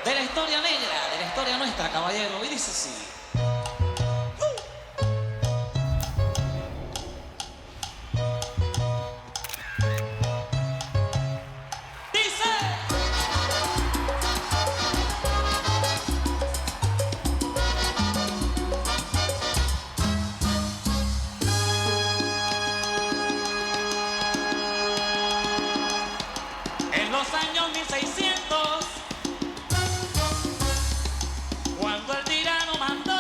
de la historia negra, de la historia nuestra, caballero. Y dice así. Dice. En los años 1600, cuando el tirano mandó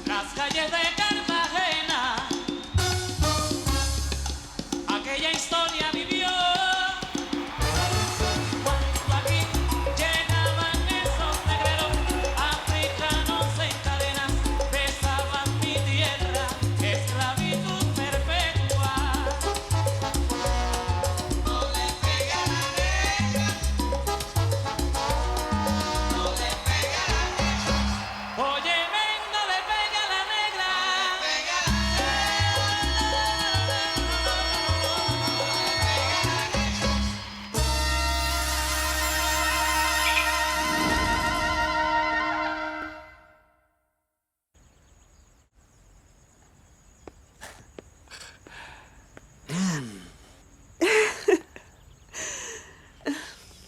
las calles de Cartagena, aquella historia vivió. Cuando aquí llegaban esos negreros africanos en cadenas, besaban mi tierra, esclavitud perpetua. No le pega a la negra, no le pega a la negra. Oye, ven, no le pega a la negra. Pega a la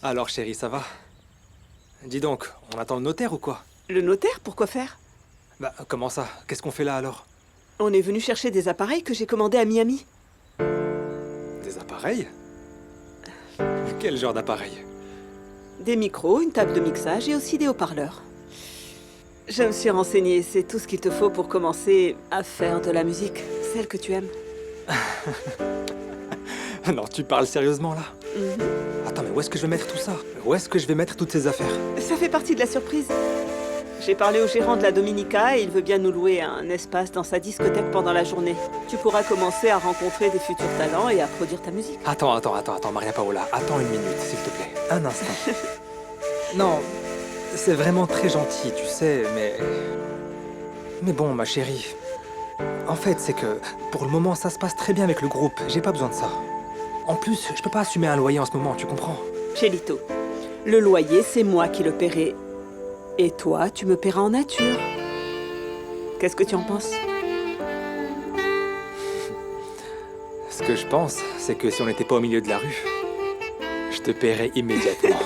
Alors chérie, ça va? Dis donc, on attend le notaire ou quoi? Le notaire, pourquoi faire? Bah comment ça? Qu'est-ce qu'on fait là alors? On est venu chercher des appareils que j'ai commandés à Miami. Des appareils? Quel genre d'appareil? Des micros, une table de mixage et aussi des haut-parleurs. Je me suis renseignée, c'est tout ce qu'il te faut pour commencer à faire de la musique, celle que tu aimes. Non, tu parles sérieusement là? Attends, mais où est-ce que je vais mettre tout ça? Où est-ce que je vais mettre toutes ces affaires? Ça fait partie de la surprise. J'ai parlé au gérant de la Dominica et il veut bien nous louer un espace dans sa discothèque pendant la journée. Tu pourras commencer à rencontrer des futurs talents et à produire ta musique. Attends, Maria Paola, attends une minute, s'il te plaît. Un instant. Non, c'est vraiment très gentil, tu sais, mais... Mais bon, ma chérie... En fait, c'est que, pour le moment, ça se passe très bien avec le groupe. J'ai pas besoin de ça. En plus, je peux pas assumer un loyer en ce moment, tu comprends? Chelito, le loyer, c'est moi qui le paierai. Et toi, tu me paieras en nature. Qu'est-ce que tu en penses? Ce que je pense, c'est que si on n'était pas au milieu de la rue, je te paierais immédiatement.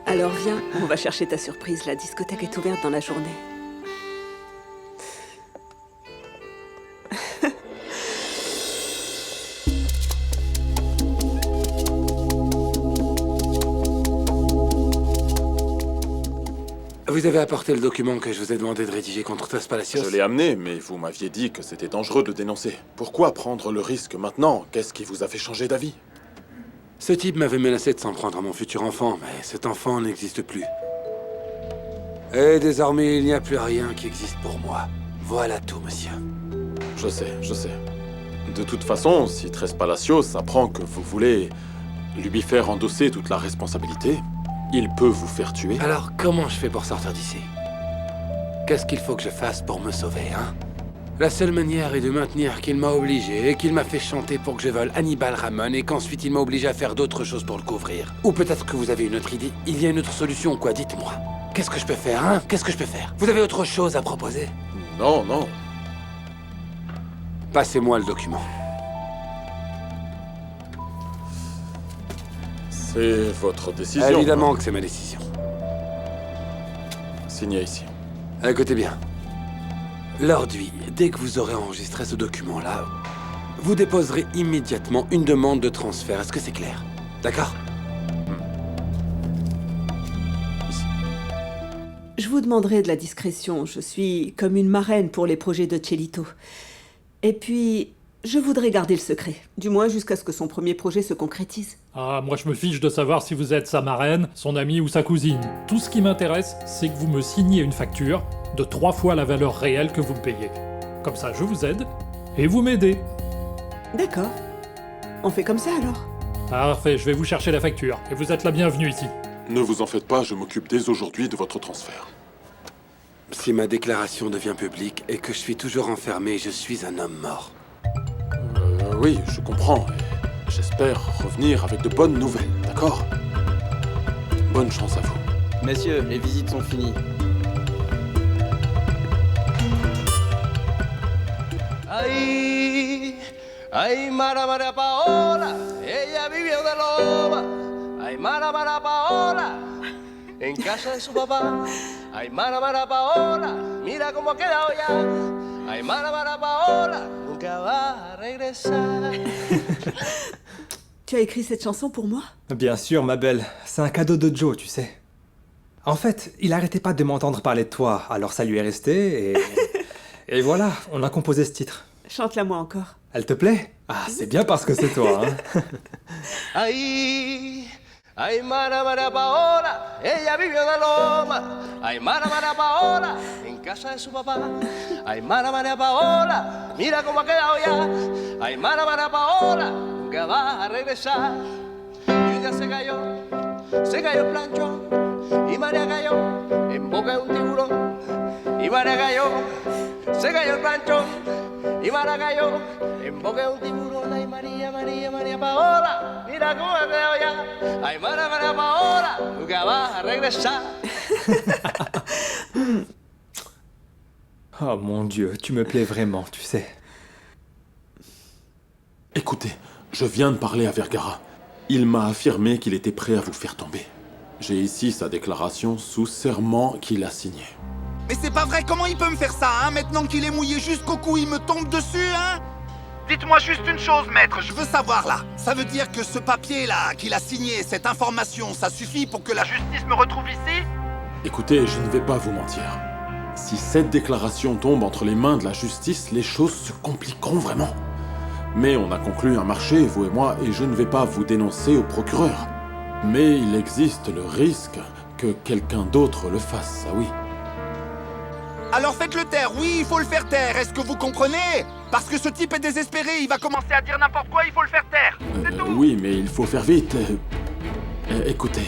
Alors viens, on va chercher ta surprise. La discothèque est ouverte dans la journée. Vous avez apporté le document que je vous ai demandé de rédiger contre Tres Palacios? Je l'ai amené, mais vous m'aviez dit que c'était dangereux de le dénoncer. Pourquoi prendre le risque maintenant? Qu'est-ce qui vous a fait changer d'avis? Ce type m'avait menacé de s'en prendre à mon futur enfant, mais cet enfant n'existe plus. Et désormais, il n'y a plus rien qui existe pour moi. Voilà tout, monsieur. Je sais. De toute façon, si Tres Palacios apprend que vous voulez lui faire endosser toute la responsabilité, il peut vous faire tuer. Alors, comment je fais pour sortir d'ici? Qu'est-ce qu'il faut que je fasse pour me sauver, hein? La seule manière est de maintenir qu'il m'a obligé et qu'il m'a fait chanter pour que je vole Hannibal Ramon et qu'ensuite il m'a obligé à faire d'autres choses pour le couvrir. Ou peut-être que vous avez une autre idée. Il y a une autre solution, quoi, dites-moi. Qu'est-ce que je peux faire, hein? Qu'est-ce que je peux faire? Vous avez autre chose à proposer? Non, non. Passez-moi le document. C'est votre décision. Évidemment hein. que c'est ma décision. Signez ici. Écoutez bien. L'ordi, dès que vous aurez enregistré ce document-là, vous déposerez immédiatement une demande de transfert. Est-ce que c'est clair? D'accord? Je vous demanderai de la discrétion. Je suis comme une marraine pour les projets de Chelito. Et puis, je voudrais garder le secret. Du moins jusqu'à ce que son premier projet se concrétise. Ah, moi je me fiche de savoir si vous êtes sa marraine, son amie ou sa cousine. Tout ce qui m'intéresse, c'est que vous me signiez une facture de 3 fois la valeur réelle que vous me payez. Comme ça, je vous aide et vous m'aidez. D'accord. On fait comme ça alors? Parfait, je vais vous chercher la facture et vous êtes la bienvenue ici. Ne vous en faites pas, je m'occupe dès aujourd'hui de votre transfert. Si ma déclaration devient publique et que je suis toujours enfermé, je suis un homme mort. Oui, je comprends. j'espère revenir avec de bonnes nouvelles, d'accord? Bonne chance à vous. Messieurs, les visites sont finies. Ay, ay, Mara María Paola, ella vivió de loba. Ay, Mara María Paola, en casa de su papá. Ay, Mara María Paola, mira cómo ha quedado ya. Ay, Mara María Paola, nunca va a regresar. Tu as écrit cette chanson pour moi? Bien sûr, ma belle. C'est un cadeau de Joe, tu sais. En fait, il arrêtait pas de m'entendre parler de toi, alors ça lui est resté et... Et voilà, on a composé ce titre. Chante-la moi encore. Elle te plaît? Ah, c'est bien parce que c'est toi, hein. Ay, ay, Mara María Paola, ella vivió de loma. Ay, Mara María Paola, en casa de su papá. Ay, Mara María Paola, mira cómo ha quedado ya. Ay, Mara María Paola, nunca va a regresar. Y un día se cayó el planchón. Y María cayó en boca de un tiburón. Y María cayó, se cayó el planchón. Y María cayó en boca de un tiburón. Ay, María, María, María Paola, mira cómo ha quedado ya. Ay, María, María Paola, nunca vas a regresar. Oh mon Dieu, tu me plais vraiment, tu sais. Écoutez, je viens de parler à Vergara. Il m'a affirmé qu'il était prêt à vous faire tomber. J'ai ici sa déclaration sous serment qu'il a signée. Mais c'est pas vrai, comment il peut me faire ça, hein? Maintenant qu'il est mouillé jusqu'au cou, il me tombe dessus, hein? Dites-moi juste une chose, maître, je veux savoir, là. Ça veut dire que ce papier-là, qu'il a signé, cette information, ça suffit pour que la justice me retrouve ici? Écoutez, je ne vais pas vous mentir. Si cette déclaration tombe entre les mains de la justice, les choses se compliqueront vraiment. Mais on a conclu un marché, vous et moi, et je ne vais pas vous dénoncer au procureur. Mais il existe le risque que quelqu'un d'autre le fasse, ah oui. Alors faites-le taire, oui, il faut le faire taire, est-ce que vous comprenez? Parce que ce type est désespéré, il va commencer à dire n'importe quoi, il faut le faire taire. C'est tout. Oui, mais il faut faire vite. Écoutez,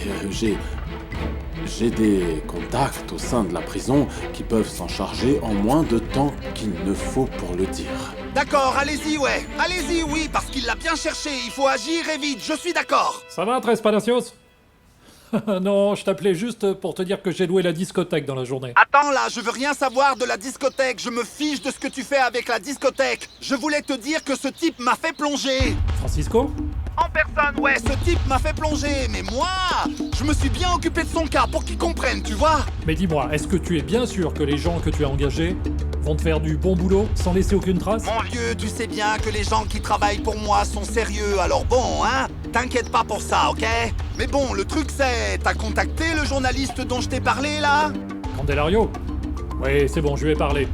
j'ai des contacts au sein de la prison qui peuvent s'en charger en moins de temps qu'il ne faut pour le dire. D'accord, allez-y, ouais. Allez-y, oui, parce qu'il l'a bien cherché, il faut agir et vite, je suis d'accord. Ça va, Tres Palacios? Non, je t'appelais juste pour te dire que j'ai loué la discothèque dans la journée. Attends là, je veux rien savoir de la discothèque, je me fiche de ce que tu fais avec la discothèque. Je voulais te dire que ce type m'a fait plonger. Francisco? En personne, ouais, ce type m'a fait plonger, mais moi, je me suis bien occupé de son cas pour qu'il comprenne, tu vois. Mais dis-moi, est-ce que tu es bien sûr que les gens que tu as engagés vont te faire du bon boulot sans laisser aucune trace? Mon vieux, tu sais bien que les gens qui travaillent pour moi sont sérieux, alors bon, hein, t'inquiète pas pour ça, ok? Mais bon, le truc c'est, t'as contacté le journaliste dont je t'ai parlé, là? Candelario? Oui, c'est bon, je lui ai parlé.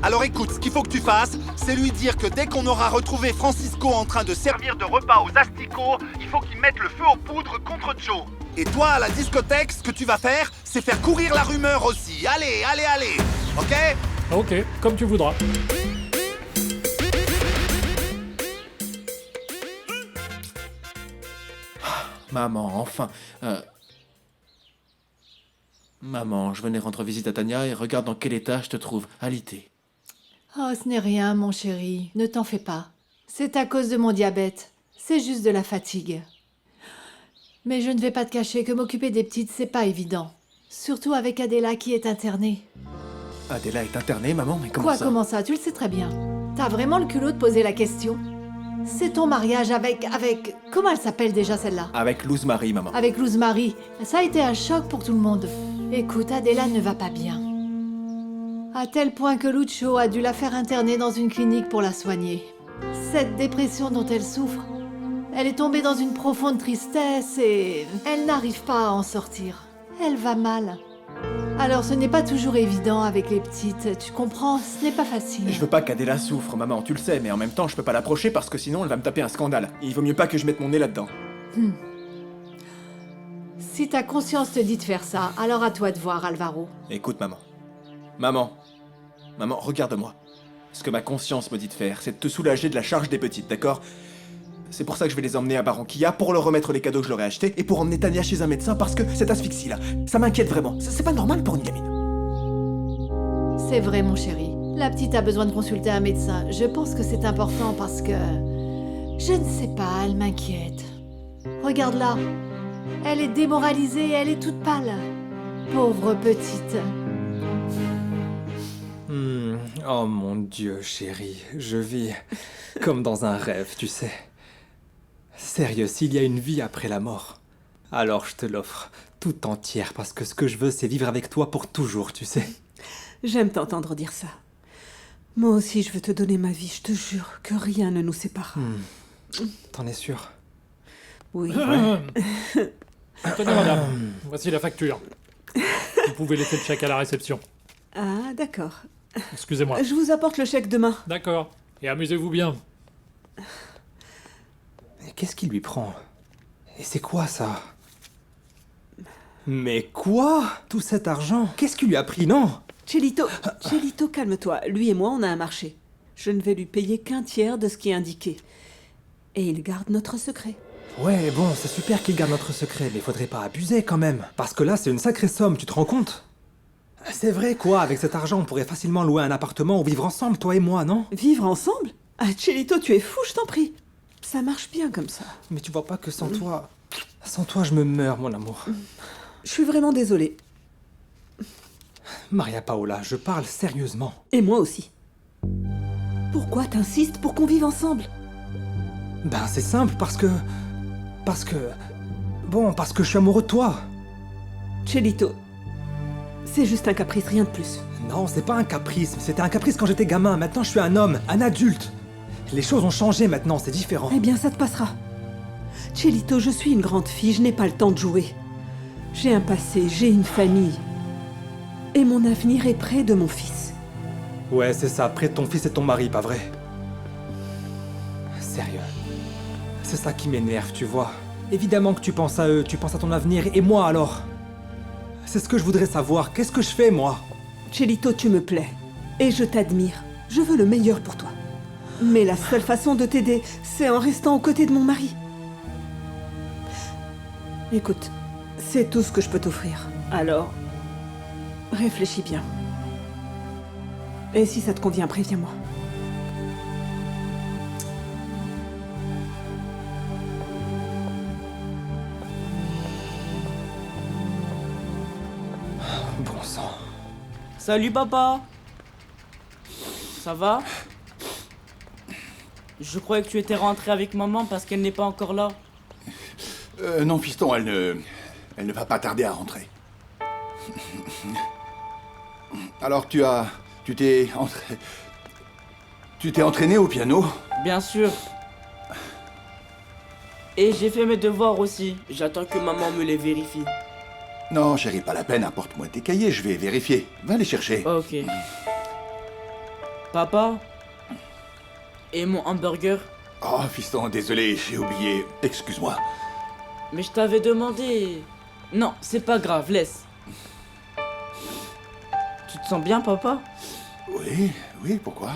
Alors écoute, ce qu'il faut que tu fasses, c'est lui dire que dès qu'on aura retrouvé Francisco en train de servir de repas aux asticots, il faut qu'il mette le feu aux poudres contre Joe. Et toi, à la discothèque, ce que tu vas faire, c'est faire courir la rumeur aussi. Allez, allez, allez, ok? Ok, comme tu voudras. Maman, enfin. Maman, je venais rendre visite à Tania et regarde dans quel état je te trouve, alité. Oh, ce n'est rien, mon chéri. Ne t'en fais pas. C'est à cause de mon diabète. C'est juste de la fatigue. Mais je ne vais pas te cacher que m'occuper des petites, c'est pas évident. Surtout avec Adela qui est internée. Adela est internée, maman, mais comment Quoi, ça? comment ça? Tu le sais très bien. T'as vraiment le culot de poser la question? C'est ton mariage avec... Comment elle s'appelle déjà celle-là? Avec Luz Marie, maman. Avec Luz Marie. Ça a été un choc pour tout le monde. Écoute, Adela ne va pas bien. À tel point que Lucho a dû la faire interner dans une clinique pour la soigner. Cette dépression dont elle souffre, elle est tombée dans une profonde tristesse et elle n'arrive pas à en sortir. Elle va mal. Alors ce n'est pas toujours évident avec les petites, tu comprends? Ce n'est pas facile. Je veux pas qu'Adela souffre, maman, tu le sais, mais en même temps, je peux pas l'approcher parce que sinon, elle va me taper un scandale. Il vaut mieux pas que je mette mon nez là-dedans. Si ta conscience te dit de faire ça, alors à toi de voir, Alvaro. Écoute, maman. Maman, regarde-moi. Ce que ma conscience me dit de faire, c'est de te soulager de la charge des petites, d'accord? C'est pour ça que je vais les emmener à Barranquilla, pour leur remettre les cadeaux que je leur ai achetés, et pour emmener Tania chez un médecin, parce que cette asphyxie-là, ça m'inquiète vraiment. C'est pas normal pour une gamine. C'est vrai, mon chéri. La petite a besoin de consulter un médecin. Je pense que c'est important parce que... Je ne sais pas, elle m'inquiète. Regarde-la. Elle est démoralisée, elle est toute pâle. Pauvre petite. Oh mon Dieu, chérie, je vis comme dans un rêve, tu sais. Sérieux, s'il y a une vie après la mort, alors je te l'offre tout entière parce que ce que je veux, c'est vivre avec toi pour toujours, tu sais. J'aime t'entendre dire ça. Moi aussi, je veux te donner ma vie, je te jure que rien ne nous sépare. T'en es sûr? Oui. Tenez, madame, voici la facture. Vous pouvez laisser le chèque à la réception. Ah, d'accord. Excusez-moi. Je vous apporte le chèque demain. D'accord. Et amusez-vous bien. Et qu'est-ce qui lui prend? Et c'est quoi ça? Mais quoi? Tout cet argent? Qu'est-ce qui lui a pris, non? Chelito, calme-toi. Lui et moi, on a un marché. Je ne vais lui payer qu'un tiers de ce qui est indiqué. Et il garde notre secret. Ouais, bon, c'est super qu'il garde notre secret, mais faudrait pas abuser quand même. Parce que là, c'est une sacrée somme, tu te rends compte? C'est vrai, quoi, avec cet argent, on pourrait facilement louer un appartement ou vivre ensemble, toi et moi, non? Vivre ensemble? Ah, Chelito, tu es fou, je t'en prie. Ça marche bien comme ça. Mais tu vois pas que sans toi... Sans toi, je me meurs, mon amour. Je suis vraiment désolée. Maria Paola, je parle sérieusement. Et moi aussi. Pourquoi t'insistes pour qu'on vive ensemble? Ben, c'est simple, parce que je suis amoureux de toi. Chelito, c'est juste un caprice, rien de plus. Non, c'est pas un caprice. C'était un caprice quand j'étais gamin. Maintenant, je suis un homme, un adulte. Les choses ont changé maintenant, c'est différent. Eh bien, ça te passera. Chelito, je suis une grande fille, je n'ai pas le temps de jouer. J'ai un passé, j'ai une famille. Et mon avenir est près de mon fils. Ouais, c'est ça, près de ton fils et ton mari, pas vrai? Sérieux. C'est ça qui m'énerve, tu vois. Évidemment que tu penses à eux, tu penses à ton avenir, et moi alors? C'est ce que je voudrais savoir, qu'est-ce que je fais, moi? Chelito, tu me plais. Et je t'admire. Je veux le meilleur pour toi. Mais la seule façon de t'aider, c'est en restant aux côtés de mon mari. Écoute, c'est tout ce que je peux t'offrir. Alors, réfléchis bien. Et si ça te convient, préviens-moi. Bon sang. Salut papa. Ça va? Je croyais que tu étais rentré avec maman parce qu'elle n'est pas encore là. Non, fiston, elle ne va pas tarder à rentrer. Alors, tu t'es entraîné au piano? Bien sûr. Et j'ai fait mes devoirs aussi. J'attends que maman me les vérifie. Non, chérie, pas la peine, apporte-moi tes cahiers, je vais vérifier. Va les chercher. Ok. Papa? Et mon hamburger? Oh, fiston, désolé, j'ai oublié. Excuse-moi. Mais je t'avais demandé... Non, c'est pas grave, laisse. Tu te sens bien, papa? Oui, pourquoi?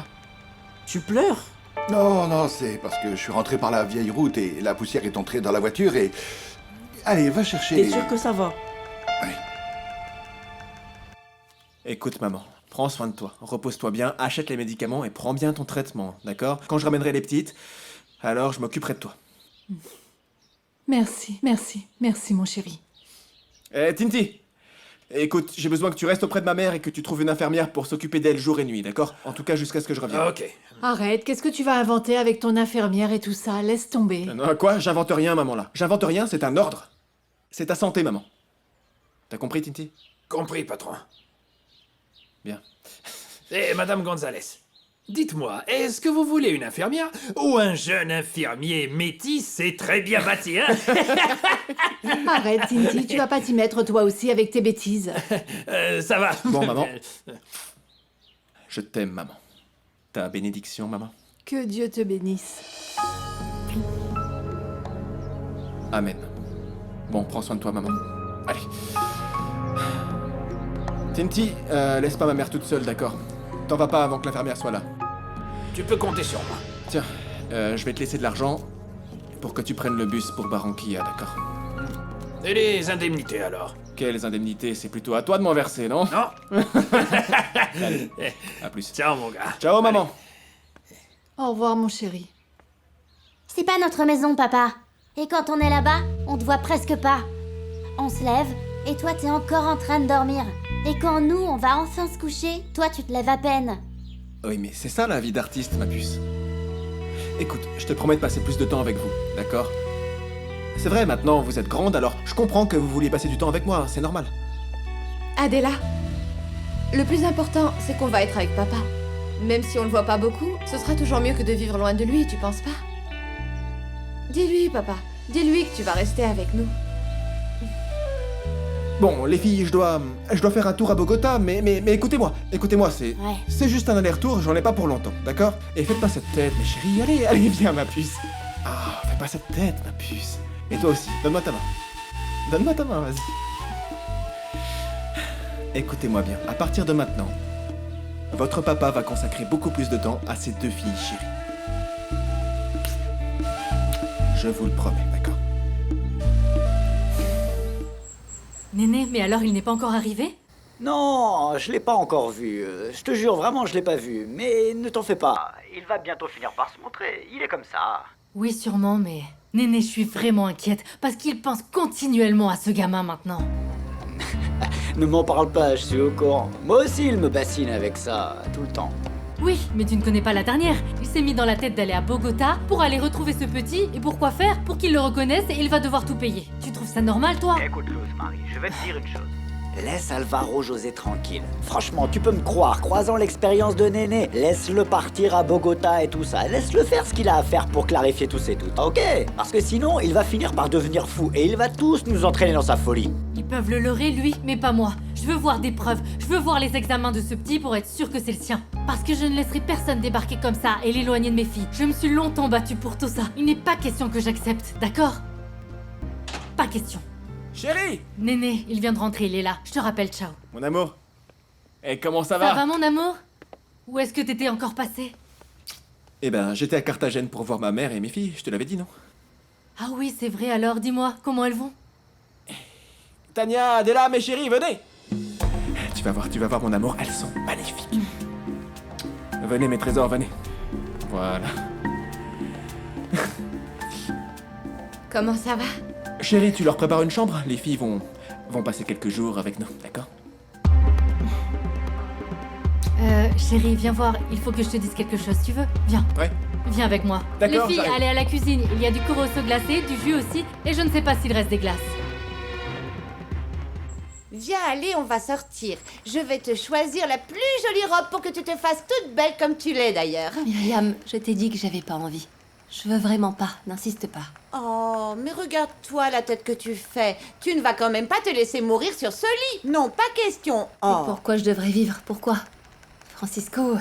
Tu pleures? Non, c'est parce que je suis rentré par la vieille route et la poussière est entrée dans la voiture et... Allez, va chercher... T'es sûr que ça va? Oui. Écoute, maman, prends soin de toi, repose-toi bien, achète les médicaments et prends bien ton traitement, d'accord? Quand je ramènerai les petites, alors je m'occuperai de toi. Merci, mon chéri. Tinti! Écoute, j'ai besoin que tu restes auprès de ma mère et que tu trouves une infirmière pour s'occuper d'elle jour et nuit, d'accord? En tout cas, jusqu'à ce que je revienne. Ok. Arrête, qu'est-ce que tu vas inventer avec ton infirmière et tout ça? Laisse tomber. Non, quoi? J'invente rien, maman, là. J'invente rien, c'est un ordre. C'est ta santé, maman. T'as compris, Tinti? Compris, patron. Bien. Eh, Madame Gonzalez, dites-moi, est-ce que vous voulez une infirmière ou un jeune infirmier métis et très bien bâti, hein? Arrête, Tinti, tu vas pas t'y mettre toi aussi avec tes bêtises. Ça va. Bon, maman. Je t'aime, maman. Ta bénédiction, maman. Que Dieu te bénisse. Amen. Bon, prends soin de toi, maman. Allez. Tinti, laisse pas ma mère toute seule, d'accord? T'en vas pas avant que l'infirmière soit là. Tu peux compter sur moi. Tiens, je vais te laisser de l'argent pour que tu prennes le bus pour Barranquilla, d'accord? Et les indemnités, alors? Quelles indemnités? C'est plutôt à toi de m'en verser, non? Non. Allez, à plus. Ciao, mon gars. Ciao, maman. Au revoir, mon chéri. C'est pas notre maison, papa. Et quand on est là-bas, on te voit presque pas. On se lève, et toi t'es encore en train de dormir. Et quand nous, on va enfin se coucher, toi tu te lèves à peine. Oui, mais c'est ça la vie d'artiste, ma puce. Écoute, je te promets de passer plus de temps avec vous, d'accord? C'est vrai, maintenant vous êtes grande, alors je comprends que vous vouliez passer du temps avec moi, c'est normal. Adela, le plus important, c'est qu'on va être avec papa. Même si on le voit pas beaucoup, ce sera toujours mieux que de vivre loin de lui, tu penses pas? Dis-lui, papa. Dis-lui que tu vas rester avec nous. Bon, les filles, je dois faire un tour à Bogota, mais écoutez-moi, c'est juste un aller-retour, j'en ai pas pour longtemps, d'accord? Et faites pas cette tête, mes chéris, allez, viens, ma puce. Ah, fais pas cette tête, ma puce. Et toi aussi, donne-moi ta main. Donne-moi ta main, vas-y. Écoutez-moi bien, à partir de maintenant, votre papa va consacrer beaucoup plus de temps à ces 2 filles chéries. Je vous le promets, d'accord? Néné, mais alors il n'est pas encore arrivé? Non, je l'ai pas encore vu. Je te jure, vraiment, je l'ai pas vu. Mais ne t'en fais pas. Il va bientôt finir par se montrer. Il est comme ça. Oui, sûrement, mais... Néné, je suis vraiment inquiète, parce qu'il pense continuellement à ce gamin maintenant. Ne m'en parle pas, je suis au courant. Moi aussi, il me bassine avec ça, tout le temps. Oui, mais tu ne connais pas la dernière. Il s'est mis dans la tête d'aller à Bogota pour aller retrouver ce petit, et pour quoi faire? Pour qu'il le reconnaisse et il va devoir tout payer. Tu trouves ça normal, toi? Écoute, Rosemary, je vais te dire une chose. Laisse Alvaro José tranquille. Franchement, tu peux me croire, croisant l'expérience de Néné, laisse-le partir à Bogota et tout ça. Laisse-le faire ce qu'il a à faire pour clarifier tous ces doutes, ok? Parce que sinon, il va finir par devenir fou et il va tous nous entraîner dans sa folie. Ils peuvent le leurrer, lui, mais pas moi. Je veux voir des preuves, je veux voir les examens de ce petit pour être sûr que c'est le sien. Parce que je ne laisserai personne débarquer comme ça et l'éloigner de mes filles. Je me suis longtemps battue pour tout ça. Il n'est pas question que j'accepte, d'accord? Pas question. Chérie! Néné, il vient de rentrer, il est là. Je te rappelle, ciao. Mon amour. Et comment ça va? Ça va, mon amour? Où est-ce que t'étais encore passé? Eh ben, j'étais à Carthagène pour voir ma mère et mes filles, je te l'avais dit, non? Ah oui, c'est vrai, alors dis-moi, comment elles vont? Tania, Adela, mes chéris, venez! Tu vas voir, mon amour, elles sont magnifiques. Venez, mes trésors, venez. Voilà. Comment ça va? Chérie, tu leur prépares une chambre? Les filles vont passer quelques jours avec nous, d'accord? Chérie, viens voir, il faut que je te dise quelque chose, tu veux? Viens. Ouais. Viens avec moi. D'accord, les filles, j'arrive. allez à la cuisine, il y a du corosso glacé, du jus aussi, et je ne sais pas s'il reste des glaces. Viens, allez, on va sortir. Je vais te choisir la plus jolie robe pour que tu te fasses toute belle comme tu l'es d'ailleurs. Myriam, je t'ai dit que j'avais pas envie. Je veux vraiment pas, n'insiste pas. Oh, mais regarde-toi la tête que tu fais. Tu ne vas quand même pas te laisser mourir sur ce lit. Non, pas question. Oh. Et pourquoi je devrais vivre? Pourquoi? Francisco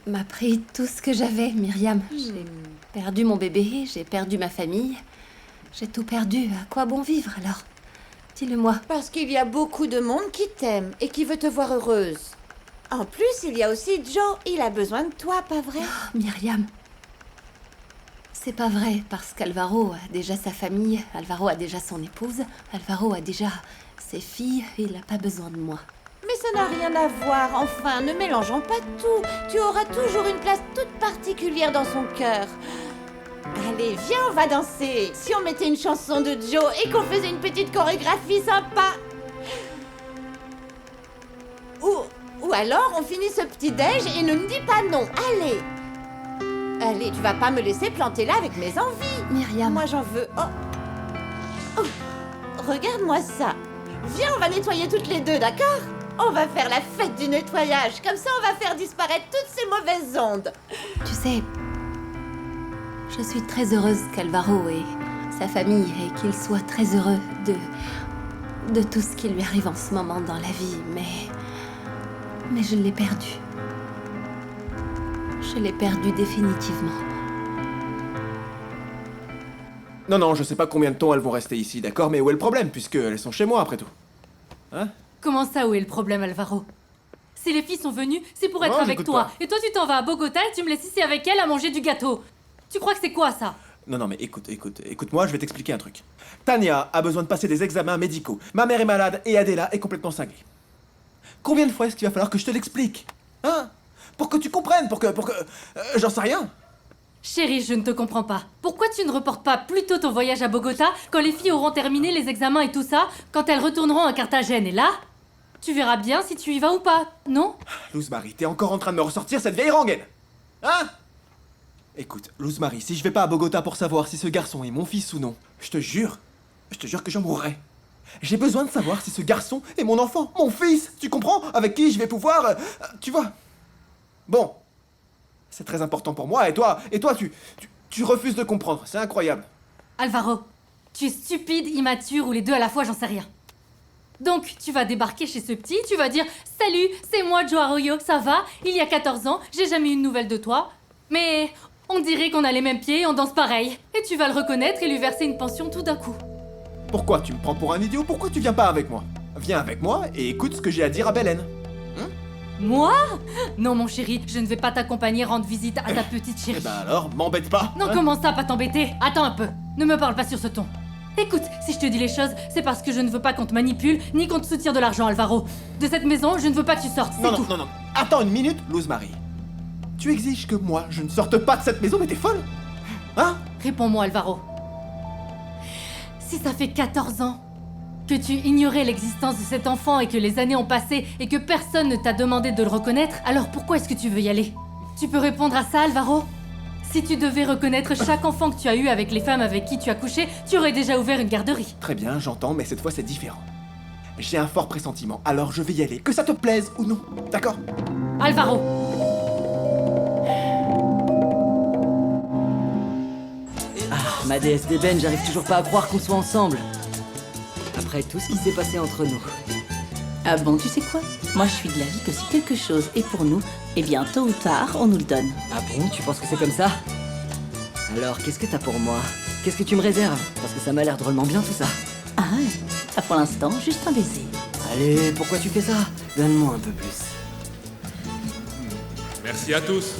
m'a pris tout ce que j'avais, Myriam. J'ai perdu mon bébé, j'ai perdu ma famille. J'ai tout perdu. À quoi bon vivre alors? Dis-le-moi. Parce qu'il y a beaucoup de monde qui t'aime et qui veut te voir heureuse. En plus, il y a aussi Joe. Il a besoin de toi, pas vrai? Oh, Myriam. C'est pas vrai, parce qu'Alvaro a déjà sa famille, Alvaro a déjà son épouse, Alvaro a déjà ses filles, il n'a pas besoin de moi. Mais ça n'a rien à voir, enfin, ne mélangeons pas tout. Tu auras toujours une place toute particulière dans son cœur. Allez, viens, on va danser. Si on mettait une chanson de Joe et qu'on faisait une petite chorégraphie sympa. Ou alors, on finit ce petit déj et ne me dis pas non. Allez. Allez, tu vas pas me laisser planter là avec mes envies. Myriam. Moi, j'en veux. Oh. Regarde-moi ça. Viens, on va nettoyer toutes les deux, d'accord? On va faire la fête du nettoyage. Comme ça, on va faire disparaître toutes ces mauvaises ondes. Tu sais, je suis très heureuse qu'Alvaro et sa famille et qu'il soit très heureux de tout ce qui lui arrive en ce moment dans la vie, mais je l'ai perdu. Je l'ai perdu définitivement. Non, je sais pas combien de temps elles vont rester ici, d'accord? Mais où est le problème, puisque elles sont chez moi, après tout? Hein? Comment ça, où est le problème, Alvaro? Si les filles sont venues, c'est pour être Non, avec j'écoute toi. pas. Et toi, tu t'en vas à Bogota et tu me laisses ici avec elle à manger du gâteau. Tu crois que c'est quoi, ça? Non, mais écoute-moi, je vais t'expliquer un truc. Tania a besoin de passer des examens médicaux. Ma mère est malade et Adela est complètement cinglée. Combien de fois est-ce qu'il va falloir que je te l'explique? Hein? Pour que tu comprennes, pour que... j'en sais rien. Chérie, je ne te comprends pas. Pourquoi tu ne reportes pas plus tôt ton voyage à Bogota quand les filles auront terminé les examens et tout ça, quand elles retourneront à Carthagène? Et là, tu verras bien si tu y vas ou pas, non? Luz Marie, t'es encore en train de me ressortir cette vieille rengaine. Hein? Écoute, Luz Marie, si je vais pas à Bogota pour savoir si ce garçon est mon fils ou non, je te jure que j'en mourrai. J'ai besoin de savoir si ce garçon est mon enfant, mon fils, tu comprends? Avec qui je vais pouvoir... tu vois? Bon. C'est très important pour moi, et toi, tu refuses de comprendre, c'est incroyable. Alvaro, tu es stupide, immature ou les deux à la fois, j'en sais rien. Donc, tu vas débarquer chez ce petit, tu vas dire « Salut, c'est moi Joe Arroyo, ça va? Il y a 14 ans, j'ai jamais eu de nouvelles de toi. Mais on dirait qu'on a les mêmes pieds et on danse pareil. » Et tu vas le reconnaître et lui verser une pension tout d'un coup. Pourquoi tu me prends pour un idiot? Pourquoi tu viens pas avec moi? Viens avec moi et écoute ce que j'ai à dire à Belen. Moi? Non, mon chéri, je ne vais pas t'accompagner rendre visite à ta petite chérie. Eh ben alors, m'embête pas. Non, hein? comment ça, pas t'embêter? Attends un peu, ne me parle pas sur ce ton. Écoute, si je te dis les choses, c'est parce que je ne veux pas qu'on te manipule, ni qu'on te soutire de l'argent, Alvaro. De cette maison, je ne veux pas que tu sortes, c'est tout. Non. Attends une minute, Luz Marie. Tu exiges que moi, je ne sorte pas de cette maison, mais t'es folle? Hein? Réponds-moi, Alvaro. Si ça fait 14 ans que tu ignorais l'existence de cet enfant et que les années ont passé et que personne ne t'a demandé de le reconnaître, alors pourquoi est-ce que tu veux y aller? Tu peux répondre à ça, Alvaro? Si tu devais reconnaître chaque enfant que tu as eu avec les femmes avec qui tu as couché, tu aurais déjà ouvert une garderie. Très bien, j'entends, mais cette fois c'est différent. J'ai un fort pressentiment, alors je vais y aller, que ça te plaise ou non, d'accord? Alvaro! Ma déesse d'ébène, j'arrive toujours pas à croire qu'on soit ensemble. Après tout ce qui s'est passé entre nous. Ah bon, tu sais quoi? Moi, je suis de l'avis que si quelque chose est pour nous, eh bien, tôt ou tard, on nous le donne. Ah bon, tu penses que c'est comme ça? Alors, qu'est-ce que t'as pour moi? Qu'est-ce que tu me réserves? Parce que ça m'a l'air drôlement bien tout ça. Ah ouais? Ah, pour l'instant, juste un baiser. Allez, pourquoi tu fais ça? Donne-moi un peu plus. Merci à tous.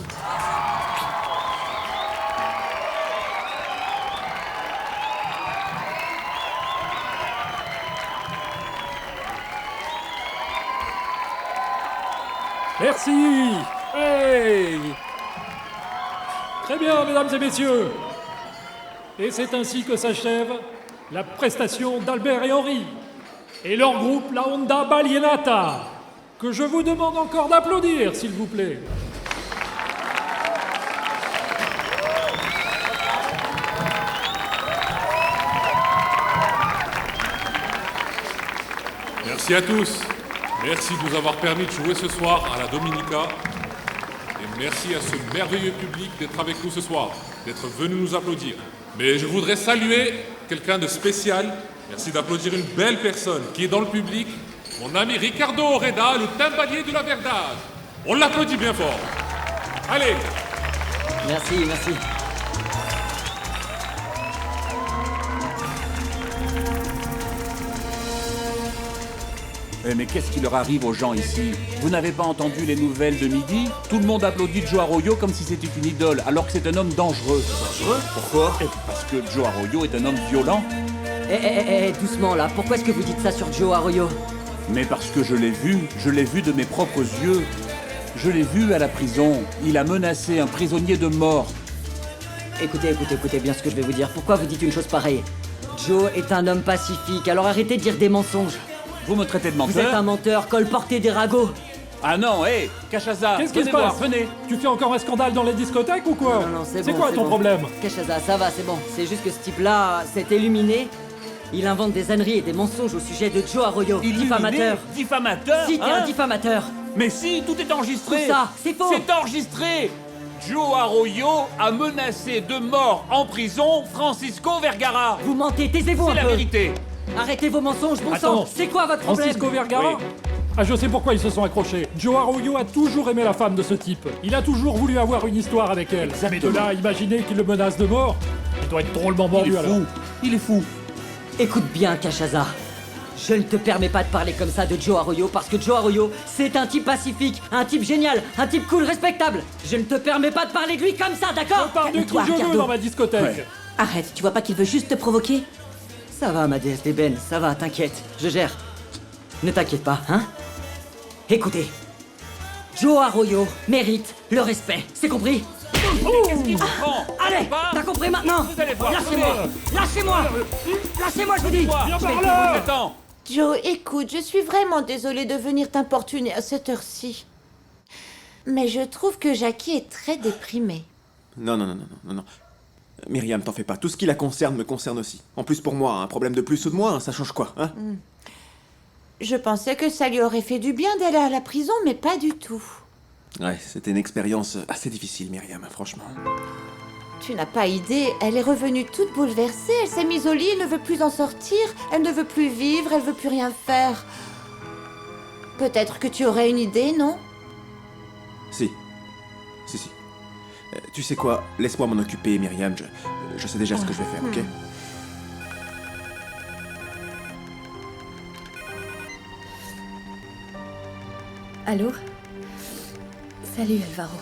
Merci. Hey. Très bien, mesdames et messieurs. Et c'est ainsi que s'achève la prestation d'Albert et Henri et leur groupe, la Onda Balienata, que je vous demande encore d'applaudir, s'il vous plaît. Merci à tous. Merci de nous avoir permis de jouer ce soir à la Dominica. Et merci à ce merveilleux public d'être avec nous ce soir, d'être venu nous applaudir. Mais je voudrais saluer quelqu'un de spécial. Merci d'applaudir une belle personne qui est dans le public. Mon ami Ricardo Oreda, le timbalier de la Verdade. On l'applaudit bien fort. Allez. Merci, merci. Mais qu'est-ce qui leur arrive aux gens ici? Vous n'avez pas entendu les nouvelles de midi? Tout le monde applaudit Joe Arroyo comme si c'était une idole, alors que c'est un homme dangereux. Dangereux? Pourquoi? Parce que Joe Arroyo est un homme violent. Doucement là, pourquoi est-ce que vous dites ça sur Joe Arroyo? Mais parce que je l'ai vu de mes propres yeux. Je l'ai vu à la prison. Il a menacé un prisonnier de mort. Écoutez bien ce que je vais vous dire. Pourquoi vous dites une chose pareille? Joe est un homme pacifique, alors arrêtez de dire des mensonges. Vous me traitez de menteur? Vous êtes un menteur, colporté des ragots. Ah non, hé, Cachaza, qu'est-ce qui se passe? Venez. Tu fais encore un scandale dans les discothèques ou quoi? Non, c'est bon, quoi ton problème? Cachaza, ça va, c'est bon. C'est juste que ce type-là s'est illuminé. Il invente des âneries et des mensonges au sujet de Joe Arroyo. Diffamateur. Diffamateur? Si, t'es un diffamateur. Mais si, tout est enregistré. Tout ça, c'est faux. C'est enregistré. Joe Arroyo a menacé de mort en prison Francisco Vergara. Vous mentez, taisez-vous un peu. C'est la vérité. Arrêtez vos mensonges, bon Attends, sang. C'est quoi votre problème? Francisco Vergara? Oui. Ah, je sais pourquoi ils se sont accrochés. Joe Arroyo a toujours aimé la femme de ce type. Il a toujours voulu avoir une histoire avec elle. Mais de là, imaginez qu'il le menace de mort. Il doit être drôlement mordu alors. Il est fou. Écoute bien, Cachaza. Je ne te permets pas de parler comme ça de Joe Arroyo parce que Joe Arroyo, c'est un type pacifique, un type génial, un type cool, respectable. Je ne te permets pas de parler de lui comme ça, d'accord? Je parle de qui je veux dans ma discothèque. Ouais. Arrête, tu vois pas qu'il veut juste te provoquer? Ça va, ma déesse d'ébène, ça va, t'inquiète, je gère. Ne t'inquiète pas, hein? Écoutez, Joe Arroyo mérite le respect, c'est compris? Qu'est-ce qu'il vous prend? Allez, Papa, t'as compris maintenant? vous allez voir. Lâchez-moi! Lâchez-moi! Lâchez-moi, je vous dis! Viens par là. Joe, écoute, je suis vraiment désolée de venir t'importuner à cette heure-ci. Mais je trouve que Jackie est très déprimée. Non. Myriam, t'en fais pas. Tout ce qui la concerne me concerne aussi. En plus, pour moi, un problème de plus ou de moins, ça change quoi, hein? Je pensais que ça lui aurait fait du bien d'aller à la prison, mais pas du tout. Ouais, c'était une expérience assez difficile, Myriam, franchement. Tu n'as pas idée, elle est revenue toute bouleversée, elle s'est mise au lit, elle ne veut plus en sortir, elle ne veut plus vivre, elle veut plus rien faire. Peut-être que tu aurais une idée, non? Si. Tu sais quoi? Laisse-moi m'en occuper, Myriam. Je sais déjà ce que je vais faire, ok? Allô? Salut, Alvaro.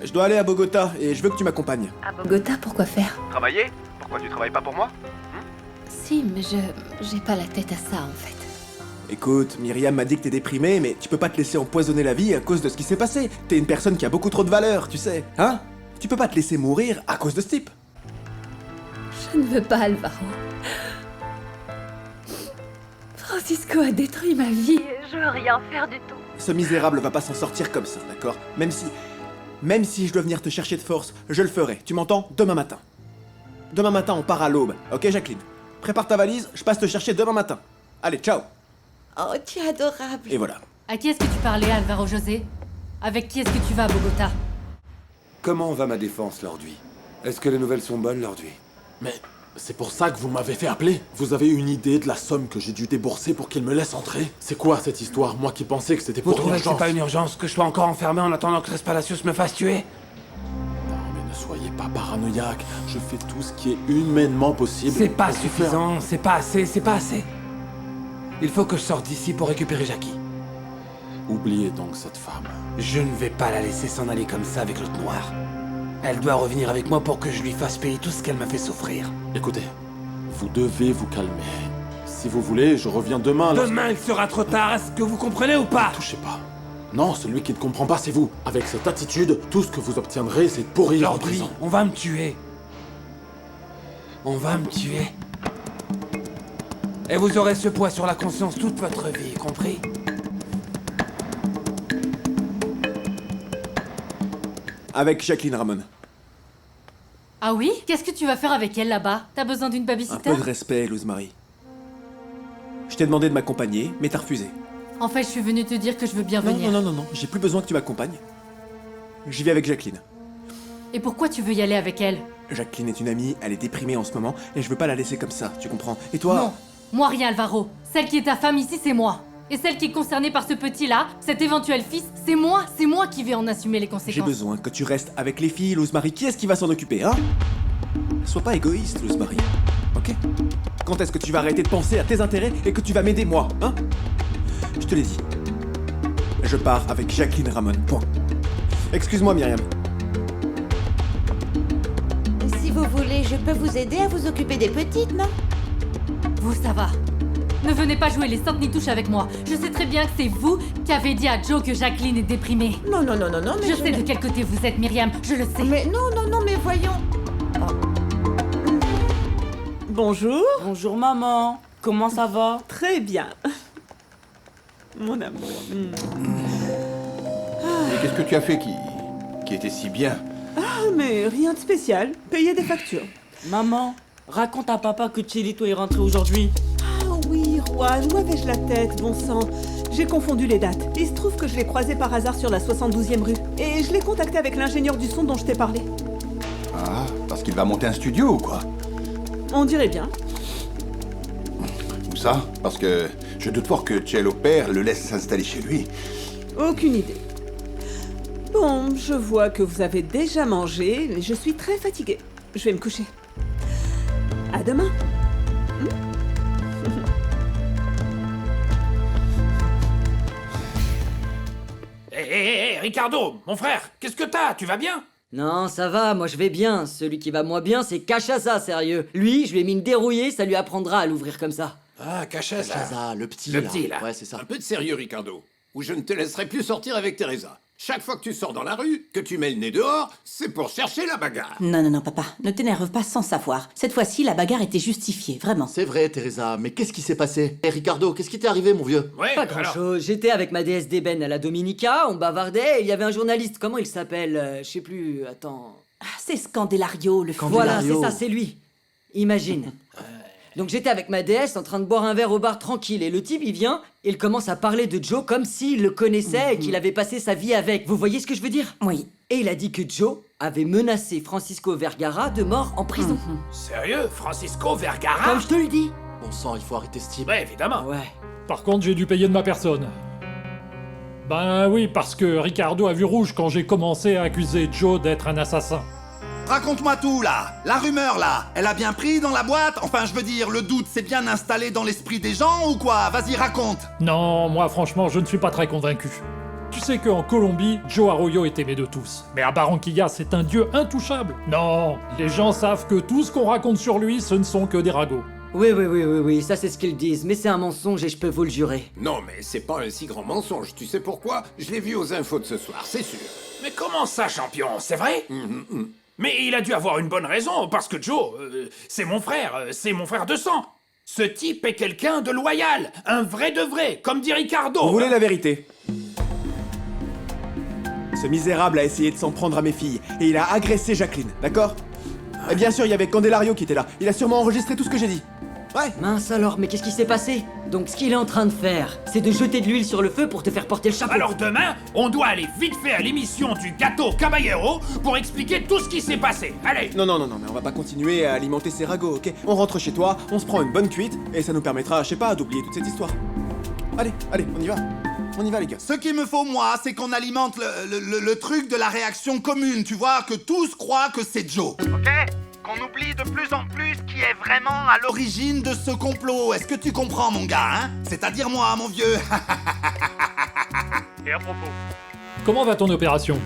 Je dois aller à Bogota et je veux que tu m'accompagnes. À Bogota, pourquoi faire? Travailler? Pourquoi tu travailles pas pour moi? Si, mais j'ai pas la tête à ça, en fait. Écoute, Myriam m'a dit que t'es déprimée, mais tu peux pas te laisser empoisonner la vie à cause de ce qui s'est passé. T'es une personne qui a beaucoup trop de valeur, tu sais. Hein? Tu peux pas te laisser mourir à cause de ce type. Je ne veux pas, Alvaro. Francisco a détruit ma vie et je veux rien faire du tout. Ce misérable va pas s'en sortir comme ça, d'accord? Même si je dois venir te chercher de force, je le ferai. Tu m'entends? Demain matin. Demain matin, on part à l'aube. Ok, Jacqueline? Prépare ta valise, je passe te chercher demain matin. Allez, ciao! Oh, tu es adorable. Et voilà. À qui est-ce que tu parlais, Alvaro José? Avec qui est-ce que tu vas à Bogota? Comment va ma défense, Lord-Huy? Est-ce que les nouvelles sont bonnes, Lord-Huy? Mais c'est pour ça que vous m'avez fait appeler. Vous avez une idée de la somme que j'ai dû débourser pour qu'il me laisse entrer? C'est quoi cette histoire? Moi qui pensais que c'était Vous pour trouvez que l'urgence. c'est pas une urgence que je sois encore enfermé en attendant que Tres Palacios me fasse tuer? Non, mais ne soyez pas paranoïaque. Je fais tout ce qui est humainement possible. C'est pas pour vous faire- suffisant, c'est pas assez. Il faut que je sorte d'ici pour récupérer Jackie. Oubliez donc cette femme. Je ne vais pas la laisser s'en aller comme ça avec l'autre noir. Elle doit revenir avec moi pour que je lui fasse payer tout ce qu'elle m'a fait souffrir. Écoutez, vous devez vous calmer. Si vous voulez, je reviens demain. Demain, il sera trop tard, est-ce que vous comprenez ou pas? Touchez pas. Non, celui qui ne comprend pas, c'est vous. Avec cette attitude, tout ce que vous obtiendrez, c'est de pourrir en Lord-Huy, prison. on va me tuer. On va me tuer. Et vous aurez ce poids sur la conscience toute votre vie, compris? Avec Jacqueline Ramon. Ah oui? Qu'est-ce que tu vas faire avec elle là-bas? T'as besoin d'une Un babysitter? peu de respect, Luz Marie. Je t'ai demandé de m'accompagner, mais t'as refusé. En fait, je suis venue te dire que je veux bien Non, venir. non, j'ai plus besoin que tu m'accompagnes. J'y vais avec Jacqueline. Et pourquoi tu veux y aller avec elle? Jacqueline est une amie, elle est déprimée en ce moment, et je veux pas la laisser comme ça, tu comprends? Et toi? Non, moi rien, Alvaro. Celle qui est ta femme ici, c'est moi. Et celle qui est concernée par ce petit-là, cet éventuel fils, c'est moi qui vais en assumer les conséquences. J'ai besoin que tu restes avec les filles, Luz Marie. Qui est-ce qui va s'en occuper, hein? Sois pas égoïste, Luz Marie. Ok? Quand est-ce que tu vas arrêter de penser à tes intérêts et que tu vas m'aider moi, hein? Je te l'ai dit. Je pars avec Jacqueline Ramon, point. Excuse-moi, Myriam. Si vous voulez, je peux vous aider à vous occuper des petites, non? Vous, ça va. Ne venez pas jouer les saintes ni touches avec moi. Je sais très bien que c'est vous qui avez dit à Joe que Jacqueline est déprimée. Non, mais je sais de quel côté vous êtes, Myriam, je le sais. Mais non, mais voyons. Bonjour. Bonjour maman. Comment ça va? Très bien. Mon amour. Et qu'est-ce que tu as fait qui était si bien? Ah, mais rien de spécial. Payer des factures. Maman, raconte à papa que Chelito est rentré aujourd'hui. Ah oui, Juan, où avais-je la tête, bon sang? J'ai confondu les dates. Il se trouve que je l'ai croisé par hasard sur la 72e rue. Et je l'ai contacté avec l'ingénieur du son dont je t'ai parlé. Ah, parce qu'il va monter un studio ou quoi? On dirait bien. Où ça? Parce que je doute fort que Cello père le laisse s'installer chez lui. Aucune idée. Bon, je vois que vous avez déjà mangé, mais je suis très fatiguée. Je vais me coucher. À demain. Hé, Ricardo, mon frère, qu'est-ce que t'as? Tu vas bien? Non, ça va, moi je vais bien. Celui qui va moins bien, c'est Cachaza, sérieux. Lui, je lui ai mis une dérouillée, ça lui apprendra à l'ouvrir comme ça. Ah, Cachaza. Cachaza, le petit Le là. petit, là. Ouais, c'est ça. Un peu de sérieux, Ricardo, ou je ne te laisserai plus sortir avec Teresa. Chaque fois que tu sors dans la rue, que tu mets le nez dehors, c'est pour chercher la bagarre. Non, non, non, papa, ne t'énerve pas sans savoir. Cette fois-ci, la bagarre était justifiée, vraiment. C'est vrai, Teresa, mais qu'est-ce qui s'est passé? Eh, Ricardo, qu'est-ce qui t'est arrivé, mon vieux? Pas grand-chose. J'étais avec ma déesse d'ébène à la Dominica, on bavardait, et il y avait un journaliste, comment il s'appelle? Je sais plus, attends... Ah, c'est Scandelario, le fou. Voilà, c'est ça, c'est lui. Imagine. Donc j'étais avec ma déesse en train de boire un verre au bar tranquille, et le type il vient, et il commence à parler de Joe comme s'il le connaissait et qu'il avait passé sa vie avec. Vous voyez ce que je veux dire? Oui. Et il a dit que Joe avait menacé Francisco Vergara de mort en prison. Sérieux, Francisco Vergara? Comme je te le dis. Bon sang, il faut arrêter ce type. Ouais, évidemment. Ouais. Par contre, j'ai dû payer de ma personne. Ben oui, parce que Ricardo a vu rouge quand j'ai commencé à accuser Joe d'être un assassin. Raconte-moi tout, là. La rumeur, là, elle a bien pris dans la boîte? Enfin, je veux dire, le doute s'est bien installé dans l'esprit des gens ou quoi? Vas-y, raconte. Non, moi franchement, je ne suis pas très convaincu. Tu sais qu'en Colombie, Joe Arroyo est aimé de tous. Mais à Barranquilla, c'est un dieu intouchable. Non, les gens savent que tout ce qu'on raconte sur lui, ce ne sont que des ragots. Oui, ça c'est ce qu'ils disent, mais c'est un mensonge et je peux vous le jurer. Non, mais c'est pas un si grand mensonge, tu sais pourquoi? Je l'ai vu aux infos de ce soir, c'est sûr. Mais comment ça, champion? C'est vrai? Mais il a dû avoir une bonne raison, parce que Joe, c'est mon frère de sang. Ce type est quelqu'un de loyal, un vrai de vrai, comme dit Ricardo. Vous voulez la vérité? Ce misérable a essayé de s'en prendre à mes filles, et il a agressé Jacqueline, d'accord? Et bien sûr, il y avait Candelario qui était là. Il a sûrement enregistré tout ce que j'ai dit. Ouais. Mince alors, mais qu'est-ce qui s'est passé? Donc ce qu'il est en train de faire, c'est de jeter de l'huile sur le feu pour te faire porter le chapeau. Alors demain, on doit aller vite fait à l'émission du Gâteau Caballero pour expliquer tout ce qui s'est passé. Allez. Non, mais on va pas continuer à alimenter ces ragots, ok? On rentre chez toi, on se prend une bonne cuite, et ça nous permettra, je sais pas, d'oublier toute cette histoire. Allez, on y va. On y va, les gars. Ce qu'il me faut, moi, c'est qu'on alimente le truc de la réaction commune, tu vois, que tous croient que c'est Joe. Ok? Qu'on oublie de plus en plus qui est vraiment à l'origine de ce complot. Est-ce que tu comprends, mon gars, hein? C'est-à-dire moi, mon vieux. Et à propos. Comment va ton opération?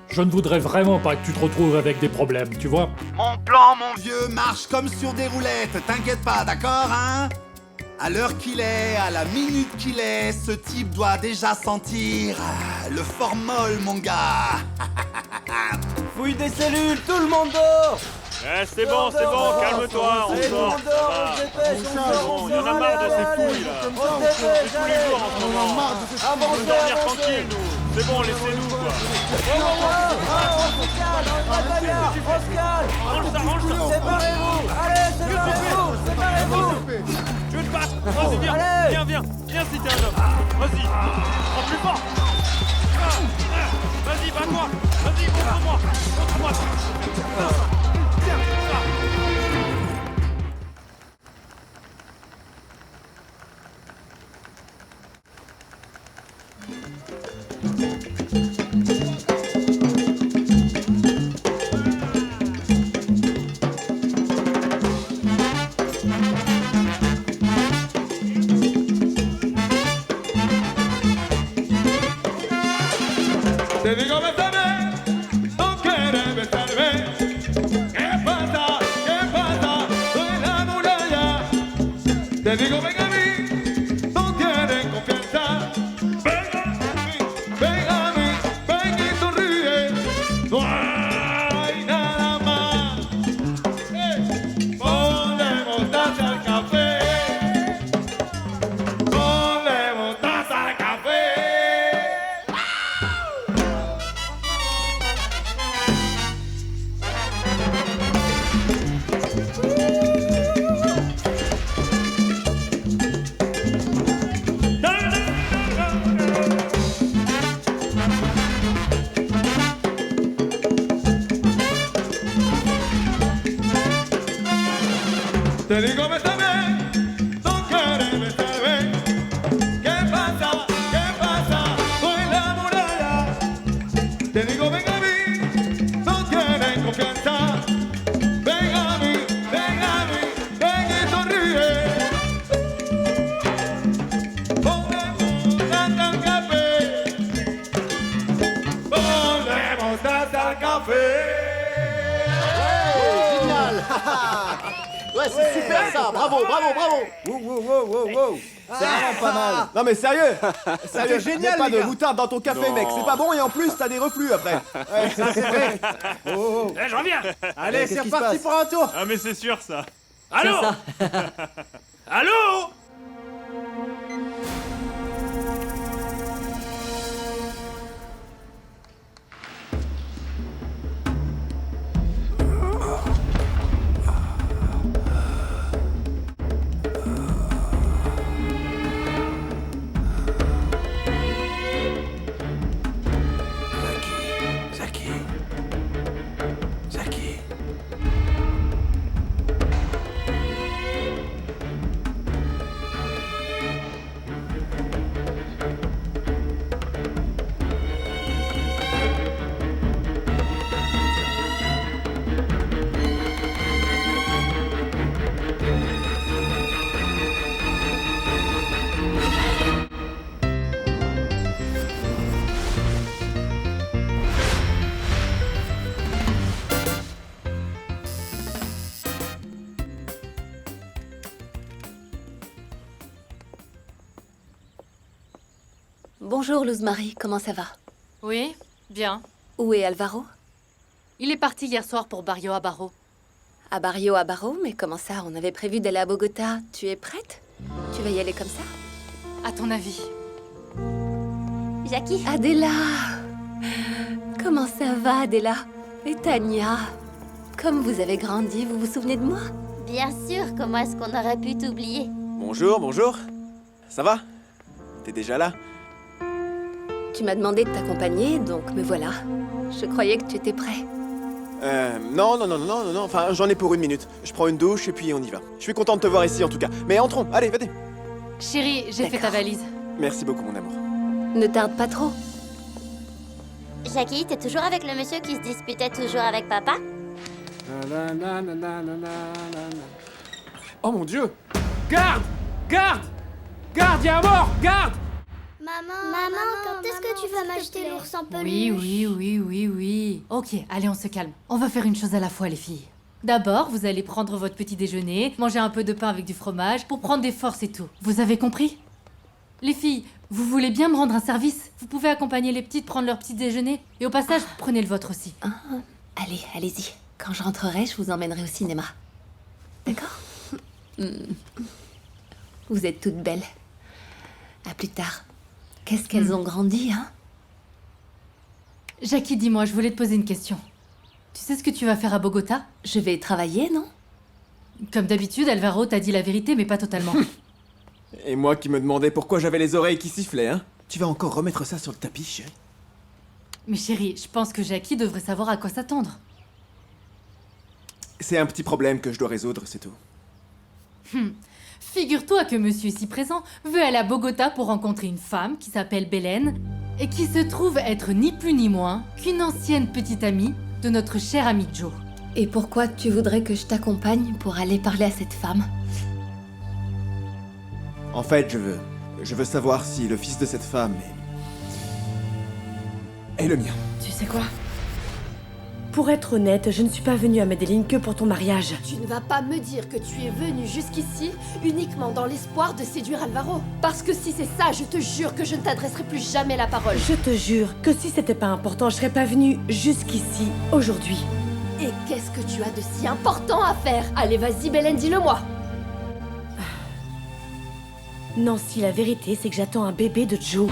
Je ne voudrais vraiment pas que tu te retrouves avec des problèmes, tu vois? Mon plan, mon vieux, marche comme sur des roulettes. T'inquiète pas, d'accord, hein? À l'heure qu'il est, à la minute qu'il est, ce type doit déjà sentir le formol, mon gars. Fouille des cellules, tout le monde dort! C'est bon, calme-toi, on sort. Il y en a marre de ces fouilles là. On fait tous les jours en ce moment. On veut dormir tranquille, nous. C'est bon, laissez-nous quoi. Range ça. Séparez-vous. Tu veux te battre? Vas-y, viens si t'es un homme. Vas-y, prends plus fort. Vas-y, bats-toi. Vas-y, contre-moi. Te digo besame, no quieres besarme. ¿Qué pasa? Soy la muralla. Te digo ven a mí, no tienes confianza. Ven a mí, ven y sonríe. No hay nada más. Ponle mostaza al café. Ponle mostaza al café. Te digo bésame, no quieres besarme. ¿Qué pasa? Soy la muralla. Te digo ven a mí, no tienes confianza. Ven a mí, ven y sonríe. Ponle mostaza al café. Ponle mostaza al café. Génial. Ouais, c'est super ça. Bravo, bravo, bravo. Wow. C'est vraiment pas mal. Non mais sérieux. Sérieux, génial, mets pas les de gars. moutarde dans ton café, Non. mec. C'est pas bon et en plus, t'as des reflux après. Ouais, ça c'est vrai. Je reviens. Allez, c'est reparti pour un tour. Ah mais c'est sûr ça. Allô Allô Zaki. Bonjour, Luz Marie, comment ça va? Oui, bien. Où est Alvaro? Il est parti hier soir pour Barrio à Barro. À Barrio à Barro? Mais comment ça? On avait prévu d'aller à Bogota. Tu es prête? Tu vas y aller comme ça? À ton avis? Jackie? Adela! Comment ça va, Adela? Et Tania? Comme vous avez grandi, vous vous souvenez de moi? Bien sûr, comment est-ce qu'on aurait pu t'oublier? Bonjour. Ça va? T'es déjà là? Tu m'as demandé de t'accompagner, donc me voilà. Je croyais que tu étais prêt. Non. Enfin, j'en ai pour 1 minute. Je prends une douche et puis on y va. Je suis content de te voir ici en tout cas. Mais entrons, allez, venez. Chérie, j'ai fait ta valise. Merci beaucoup, mon amour. Ne tarde pas trop. Jackie, t'es toujours avec le monsieur qui se disputait toujours avec papa? Oh mon Dieu! Garde, y'a un mort, garde! Maman, quand est-ce que tu vas m'acheter l'ours en peluche? Oui. Ok, allez, on se calme. On va faire une chose à la fois, les filles. D'abord, vous allez prendre votre petit déjeuner, manger un peu de pain avec du fromage, pour prendre des forces et tout. Vous avez compris? Les filles, vous voulez bien me rendre un service? Vous pouvez accompagner les petites prendre leur petit déjeuner? Et au passage, prenez le vôtre aussi. Allez, allez-y. Quand je rentrerai, je vous emmènerai au cinéma. D'accord? Vous êtes toutes belles. À plus tard. Qu'est-ce qu'elles ont grandi, hein? Jackie, dis-moi, je voulais te poser une question. Tu sais ce que tu vas faire à Bogota? Je vais travailler, non? Comme d'habitude, Alvaro t'a dit la vérité, mais pas totalement. Et moi qui me demandais pourquoi j'avais les oreilles qui sifflaient, hein? Tu vas encore remettre ça sur le tapis, chérie? Mais chérie, je pense que Jackie devrait savoir à quoi s'attendre. C'est un petit problème que je dois résoudre, c'est tout. Figure-toi que monsieur ici présent veut aller à Bogota pour rencontrer une femme qui s'appelle Belen et qui se trouve être ni plus ni moins qu'une ancienne petite amie de notre cher ami Joe. Et pourquoi tu voudrais que je t'accompagne pour aller parler à cette femme? En fait, je veux savoir si le fils de cette femme est le mien. Tu sais quoi? Pour être honnête, je ne suis pas venue à Medellin que pour ton mariage. Tu ne vas pas me dire que tu es venu jusqu'ici uniquement dans l'espoir de séduire Alvaro. Parce que si c'est ça, je te jure que je ne t'adresserai plus jamais la parole. Je te jure que si c'était pas important, je serais pas venue jusqu'ici aujourd'hui. Et qu'est-ce que tu as de si important à faire? Allez, vas-y, Belen, dis-le-moi. Nancy, la vérité, c'est que j'attends un bébé de Joe.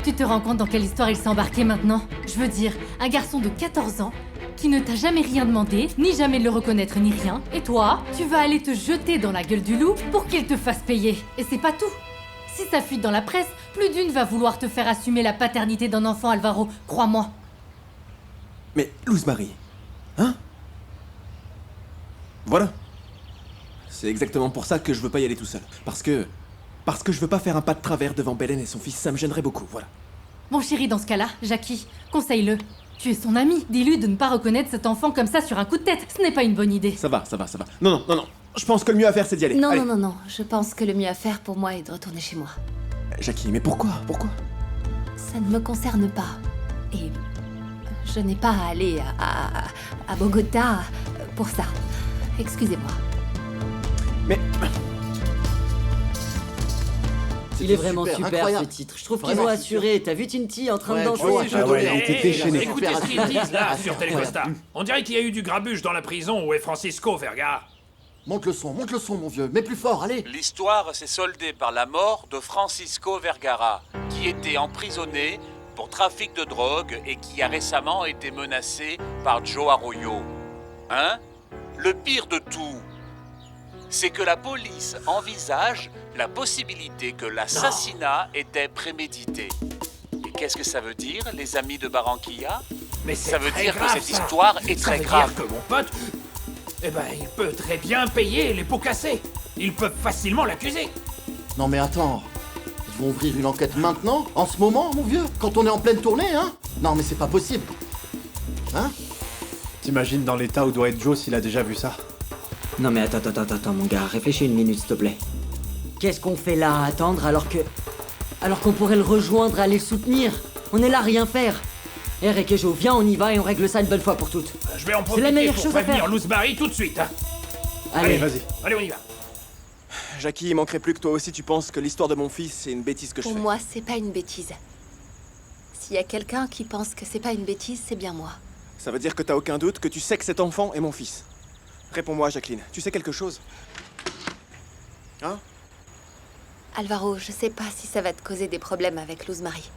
Tu te rends compte dans quelle histoire il s'est embarqué maintenant? Je veux dire, un garçon de 14 ans qui ne t'a jamais rien demandé, ni jamais le reconnaître ni rien. Et toi, tu vas aller te jeter dans la gueule du loup pour qu'il te fasse payer. Et c'est pas tout. Si ça fuite dans la presse, plus d'une va vouloir te faire assumer la paternité d'un enfant, Alvaro, crois-moi. Mais, Luz Marie, hein? Voilà. C'est exactement pour ça que je veux pas y aller tout seul. Parce que je veux pas faire un pas de travers devant Belen et son fils, ça me gênerait beaucoup, voilà. Mon chéri, dans ce cas-là, Jackie, conseille-le. Tu es son ami, dis-lui de ne pas reconnaître cet enfant comme ça sur un coup de tête. Ce n'est pas une bonne idée. Ça va. Non. Je pense que le mieux à faire, c'est d'y aller. Allez. Non. Je pense que le mieux à faire pour moi est de retourner chez moi. Jackie, mais pourquoi? Ça ne me concerne pas. Et je n'ai pas à aller à Bogota pour ça. Excusez-moi. Mais... Il est vraiment super incroyable. ce titre. Je trouve qu'ils Vraiment, ont c'est assuré. T'as vu Tinty en train de Ouais, danser? moi aussi, j'ai adoré. Eh, été déchaîné. Écoutez ce qu'ils disent là sur Incroyable. Telecosta. On dirait qu'il y a eu du grabuge dans la prison où est Francisco Vergara. Monte le son, mon vieux. Mais plus fort, allez. L'histoire s'est soldée par la mort de Francisco Vergara, qui était emprisonné pour trafic de drogue et qui a récemment été menacé par Joe Arroyo. Hein? Le pire de tout, c'est que la police envisage la possibilité que l'assassinat était prémédité. Et qu'est-ce que ça veut dire, les amis de Barranquilla? Mais ça veut dire grave, que cette histoire est ça très veut grave. dire que mon pote, eh ben, il peut très bien payer les pots cassés. Ils peuvent facilement l'accuser. Non mais attends. Ils vont ouvrir une enquête maintenant? En ce moment, mon vieux? Quand on est en pleine tournée, hein? Non mais c'est pas possible. Hein? T'imagines dans l'état où doit être Joe s'il a déjà vu ça? Non mais attends, mon gars, réfléchis une minute, s'il te plaît. Qu'est-ce qu'on fait là à attendre alors qu'on pourrait le rejoindre, aller le soutenir? On est là à rien faire. Eric et Joe, viens, on y va et on règle ça une bonne fois pour toutes. Je vais en C'est profiter la meilleure pour chose à prévenir faire. Luz Barry tout de suite. Hein. Allez, vas-y. Allez, on y va. Jackie, il manquerait plus que toi aussi tu penses que l'histoire de mon fils, c'est une bêtise que je Pour fais. moi, c'est pas une bêtise. S'il y a quelqu'un qui pense que c'est pas une bêtise, c'est bien moi. Ça veut dire que t'as aucun doute que tu sais que cet enfant est mon fils. Réponds-moi, Jacqueline. Tu sais quelque chose? Hein? Alvaro, je sais pas si ça va te causer des problèmes avec Luz Marie.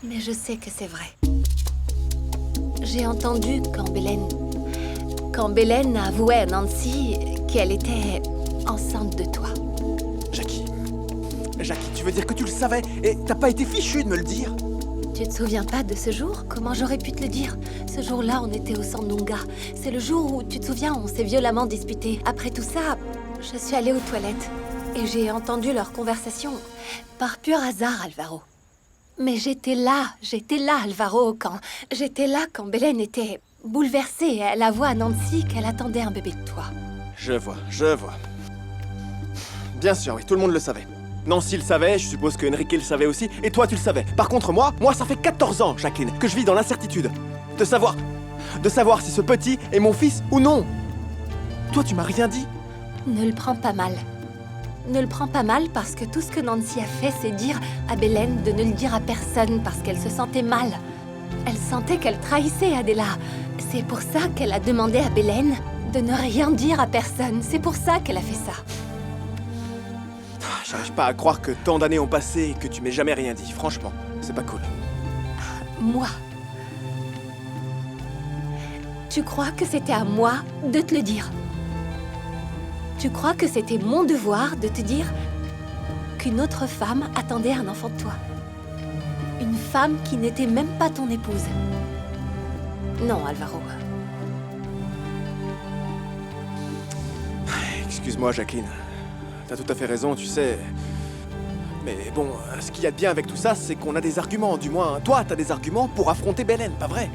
Mais je sais que c'est vrai. J'ai entendu quand Bélène a avoué à Nancy qu'elle était enceinte de toi. Jackie, tu veux dire que tu le savais et t'as pas été fichu de me le dire? Tu te souviens pas de ce jour? Comment j'aurais pu te le dire? Ce jour-là, on était au Sandunga. C'est le jour où, tu te souviens, on s'est violemment disputés. Après tout ça, je suis allée aux toilettes et j'ai entendu leur conversation. Par pur hasard, Alvaro. Mais j'étais là, Alvaro, j'étais là quand Bélène était bouleversée. Elle avoue à Nancy qu'elle attendait un bébé de toi. Je vois. Bien sûr, oui, tout le monde le savait. Nancy le savait, je suppose que Enrique le savait aussi, et toi tu le savais. Par contre, moi, ça fait 14 ans, Jacqueline, que je vis dans l'incertitude. De savoir si ce petit est mon fils ou non. Toi, tu m'as rien dit. Ne le prends pas mal. Ne le prends pas mal parce que tout ce que Nancy a fait, c'est dire à Bélène de ne le dire à personne parce qu'elle se sentait mal. Elle sentait qu'elle trahissait Adela. C'est pour ça qu'elle a demandé à Bélène de ne rien dire à personne. C'est pour ça qu'elle a fait ça. J'arrive pas à croire que tant d'années ont passé et que tu m'aies jamais rien dit. Franchement, c'est pas cool. Moi. Tu crois que c'était à moi de te le dire? Tu crois que c'était mon devoir de te dire qu'une autre femme attendait un enfant de toi? Une femme qui n'était même pas ton épouse. Non, Alvaro. Excuse-moi, Jacqueline. T'as tout à fait raison, tu sais. Mais bon, ce qu'il y a de bien avec tout ça, c'est qu'on a des arguments, du moins. Toi, t'as des arguments pour affronter Bélène, pas vrai?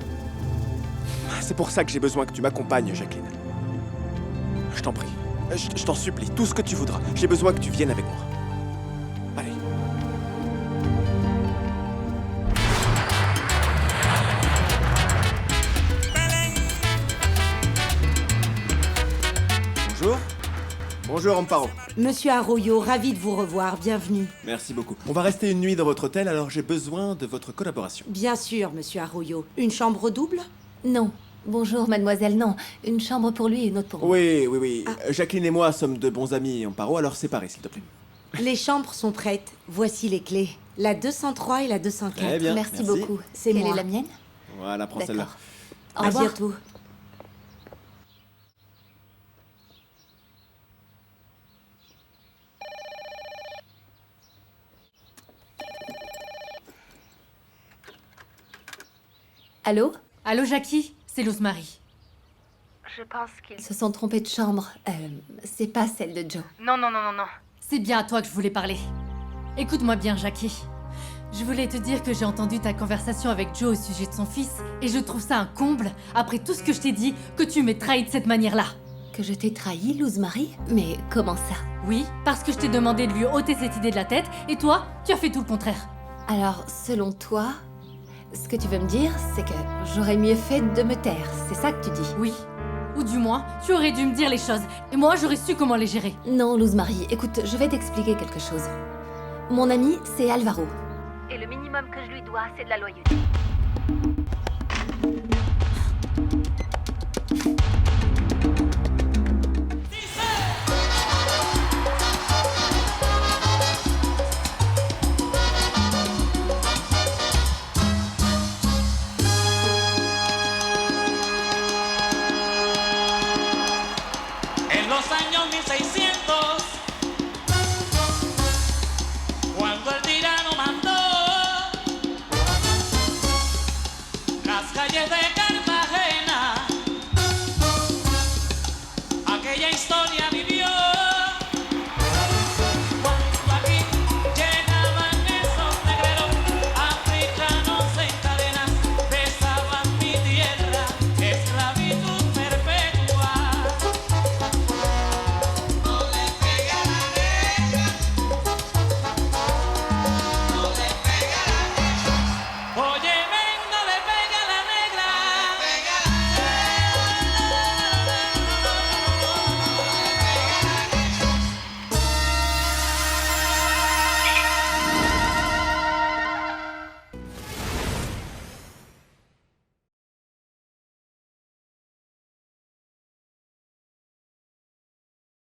C'est pour ça que j'ai besoin que tu m'accompagnes, Jacqueline. Je t'en prie. Je t'en supplie, tout ce que tu voudras. J'ai besoin que tu viennes avec moi. Allez. Bonjour. Bonjour, Amparo. Monsieur Arroyo, ravi de vous revoir, bienvenue. Merci beaucoup. On va rester une nuit dans votre hôtel, alors j'ai besoin de votre collaboration. Bien sûr, monsieur Arroyo. Une chambre double? Non. Bonjour, mademoiselle, non. Une chambre pour lui et une autre pour moi. Oui. Jacqueline et moi sommes de bons amis, Amparo, alors séparés, s'il te plaît. Les chambres sont prêtes. Voici les clés. La 203 et la 204. Très bien, merci beaucoup. C'est Quelle moi. est la mienne? Voilà, prends celle-là. Au À revoir. bientôt. Allô? Allô, Jackie? C'est Luz Marie. Je pense qu'ils se sont trompés de chambre. C'est pas celle de Joe. Non. C'est bien à toi que je voulais parler. Écoute-moi bien, Jackie. Je voulais te dire que j'ai entendu ta conversation avec Joe au sujet de son fils, et je trouve ça un comble, après tout ce que je t'ai dit, que tu m'aies trahi de cette manière-là. Que je t'ai trahi, Luz Marie? Mais comment ça? Oui, parce que je t'ai demandé de lui ôter cette idée de la tête, et toi, tu as fait tout le contraire. Alors, selon toi, Ce que tu veux me dire, c'est que j'aurais mieux fait de me taire, c'est ça que tu dis? Oui. Ou du moins, tu aurais dû me dire les choses, et moi j'aurais su comment les gérer. Non, Luz Marie, écoute, je vais t'expliquer quelque chose. Mon ami, c'est Alvaro. Et le minimum que je lui dois, c'est de la loyauté.